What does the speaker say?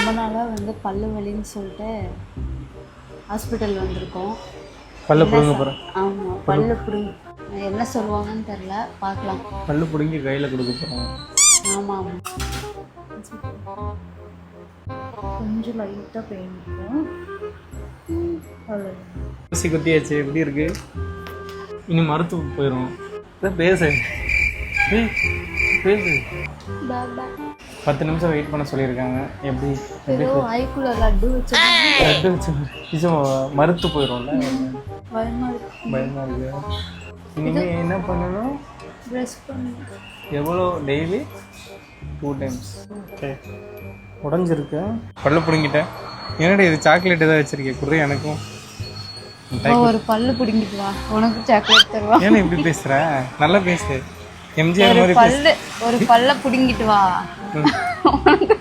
ரொம்ப நாளாக வந்து பல்லு வலின்னு சொல்லிட்டு ஹாஸ்பிட்டல் வந்திருக்கோம். பல்லு பிடுங்க போகிறேன். ஆமாம், பல்லு பிடுங்க என்ன சொல்லுவாங்கன்னு தெரில, பார்க்கலாம். பல்லு பிடுங்கி கையில் கொடுக்க போகிறோம். ஆமாம் ஆமாம், கொஞ்சம் லைட்டாக பெயின் இருக்கும். ஊசி குத்தியாச்சு, எப்படி இருக்கு? இனி மருத்துவம் போயிடும். பேசு பேசு. 10 நிமிஷம் வெயிட் பண்ண சொல்லியிருக்காங்க. எப்படி ஐக்குள்ள லட்டு வச்சு லட்டு வச்சு மறுத்து போயிடும்ல, பயமாக இருக்கு. பயமாக இருக்கு. இனிமேல் என்ன பண்ணணும்? ப்ரெஷ் பண்ணணும். எவ்வளோ? Daily 2 times. ஓகே, உடஞ்சிருக்கு. பல்லு பிடுங்கிட்டேன். என்னடா இது சாக்லேட் ஏதாவது வச்சிருக்கேன், குடுறே எனக்கும். ஒரு பல்லு பிடுங்கிட்டு வா, உனக்கு சாக்லேட் தருவா. ஏன்னா இப்படி பேசுற? நல்லா பேசு. எம்ஜிஆர் மாதிரி ஒரு பல்ல பிடுங்கிட்டு வா, உனக்கு